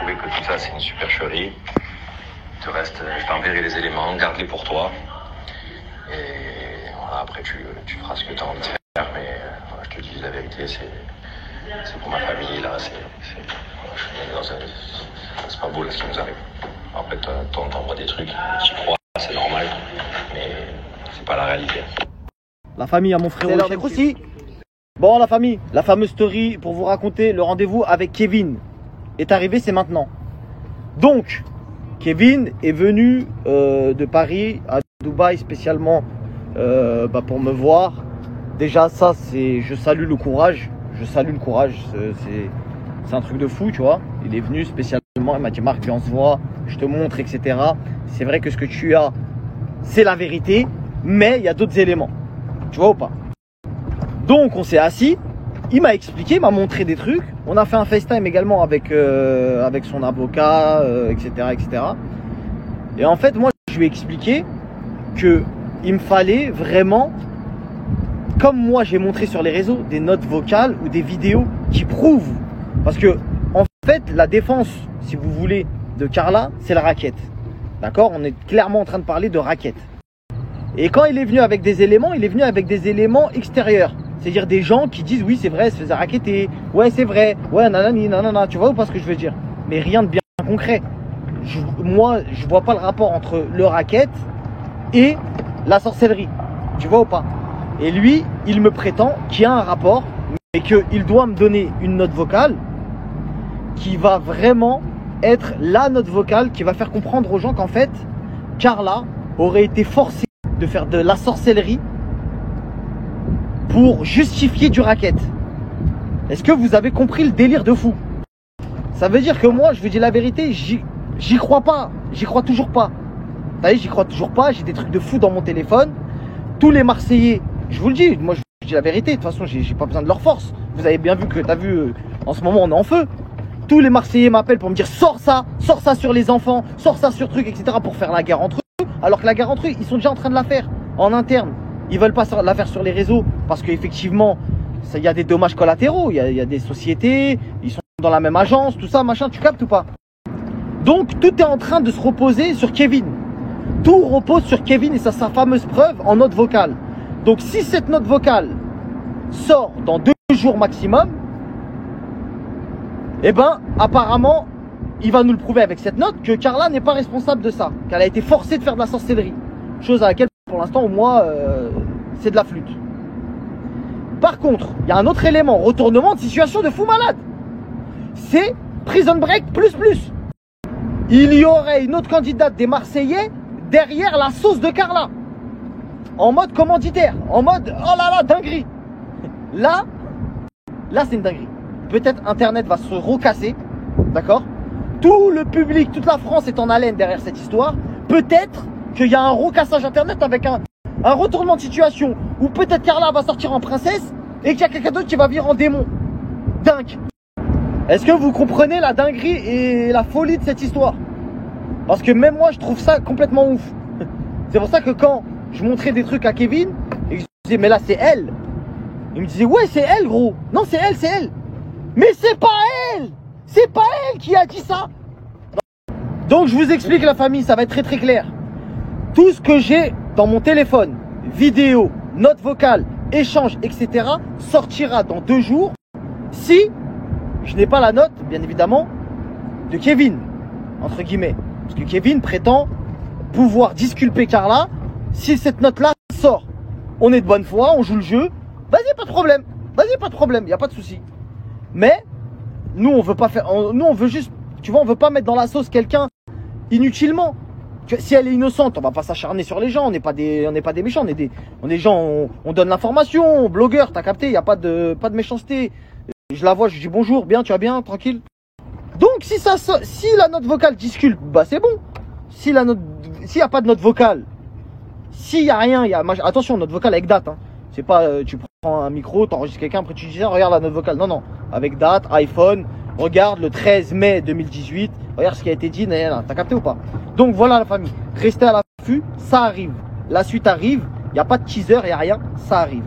trouvais que tout ça, c'est une supercherie. Il te reste, je t'enverrai les éléments, garde-les pour toi. Et voilà, après, tu feras ce que tu as envie de faire. Mais voilà, je te dis la vérité, c'est pour ma famille, là. C'est pas beau, là, ce qui nous arrive. Après, t'envoies des trucs, tu crois, c'est normal. Mais c'est pas la réalité. La famille à mon frère. C'est l'heure des croustilles. Bon, la famille, la fameuse story pour vous raconter le rendez-vous avec Kevin est arrivé, c'est maintenant. Donc, Kevin est venu de Paris à Dubaï spécialement pour me voir. Déjà, ça, je salue le courage. Je salue le courage. C'est un truc de fou, tu vois. Il est venu spécialement. Il m'a dit, Marc, viens, on se voit, je te montre, etc. C'est vrai que ce que tu as, c'est la vérité, mais il y a d'autres éléments. Tu vois ou pas? Donc on s'est assis, il m'a expliqué, il m'a montré des trucs. On a fait un FaceTime également avec son avocat, etc., etc. Et en fait, moi, je lui ai expliqué qu'il me fallait vraiment, comme moi j'ai montré sur les réseaux, des notes vocales ou des vidéos qui prouvent. Parce que, en fait, la défense, si vous voulez, de Carla, c'est la raquette. D'accord? On est clairement en train de parler de raquette. Et quand il est venu avec des éléments, il est venu avec des éléments extérieurs. C'est-à-dire des gens qui disent oui, c'est vrai, elle se faisait raqueter. Ouais, c'est vrai. Ouais, nanani, nanana. Tu vois ou pas ce que je veux dire? Mais rien de bien concret. Moi, je vois pas le rapport entre le racket et la sorcellerie. Tu vois ou pas? Et lui, il me prétend qu'il y a un rapport, mais qu'il doit me donner une note vocale qui va vraiment être la note vocale qui va faire comprendre aux gens qu'en fait, Carla aurait été forcée de faire de la sorcellerie pour justifier du racket. Est-ce que vous avez compris le délire de fou? Ça veut dire que moi, je vous dis la vérité, j'y crois pas. J'y crois toujours pas. Vous voyez, j'y crois toujours pas. J'ai des trucs de fou dans mon téléphone. Tous les Marseillais, je vous le dis, moi je vous dis la vérité. De toute façon, j'ai pas besoin de leur force. Vous avez bien vu que, t'as vu, en ce moment, on est en feu. Tous les Marseillais m'appellent pour me dire sors ça sur les enfants, sors ça sur trucs, etc. pour faire la guerre entre eux. Alors que la guerre entre eux, ils sont déjà en train de la faire en interne. Ils veulent pas la faire sur les réseaux parce qu'effectivement, il y a des dommages collatéraux. Il y a des sociétés, ils sont dans la même agence, tout ça, machin, tu captes ou pas? Donc, tout est en train de se reposer sur Kevin. Tout repose sur Kevin et sa fameuse preuve en note vocale. Donc, si cette note vocale sort dans 2 jours maximum, eh ben, apparemment, il va nous le prouver avec cette note que Carla n'est pas responsable de ça, qu'elle a été forcée de faire de la sorcellerie. Chose à laquelle, pour l'instant, au moins, c'est de la flûte. Par contre, il y a un autre élément, retournement de situation de fou malade. C'est Prison Break plus plus. Il y aurait une autre candidate des Marseillais derrière la sauce de Carla. En mode commanditaire, en mode, oh là là, dinguerie. Là, c'est une dinguerie. Peut-être Internet va se recasser, d'accord? Tout le public, toute la France est en haleine derrière cette histoire. Peut-être qu'il y a un recassage Internet avec un retournement de situation où peut-être Carla va sortir en princesse et qu'il y a quelqu'un d'autre qui va venir en démon. Dingue. Est-ce que vous comprenez la dinguerie et la folie de cette histoire? Parce que même moi, je trouve ça complètement ouf. C'est pour ça que quand je montrais des trucs à Kevin et que je disais mais là c'est elle, il me disait ouais c'est elle gros. Non c'est elle, c'est elle. Mais c'est pas elle. C'est pas elle qui a dit ça. Donc je vous explique la famille, ça va être très très clair. Tout ce que j'ai dans mon téléphone, vidéo, notes vocales, échanges, etc. sortira dans 2 jours si je n'ai pas la note, bien évidemment, de Kevin, entre guillemets. Parce que Kevin prétend pouvoir disculper Carla si cette note-là sort. On est de bonne foi, on joue le jeu. Vas-y, pas de problème. Vas-y, pas de problème, il n'y a pas de souci. Mais nous, on veut pas faire. Nous, on veut juste. Tu vois, on veut pas mettre dans la sauce quelqu'un inutilement. Si elle est innocente, on va pas s'acharner sur les gens. On n'est pas des méchants. On est des gens. On donne l'information. Blogueur, t'as capté. Il y a pas de méchanceté. Je la vois, je lui dis bonjour, bien, tu vas bien, tranquille. Donc si la note vocale disculpe, bah c'est bon. S'il n'y a pas de note vocale, s'il n'y a rien, attention, note vocale avec date. Hein. C'est pas tu prends un micro, t'enregistres quelqu'un, après tu dis regarde la note vocale. Non, non, avec date, iPhone, regarde le 13 mai 2018, regarde ce qui a été dit, t'as capté ou pas? Donc voilà la famille, restez à l'affût, ça arrive. La suite arrive, il n'y a pas de teaser, il n'y a rien, ça arrive.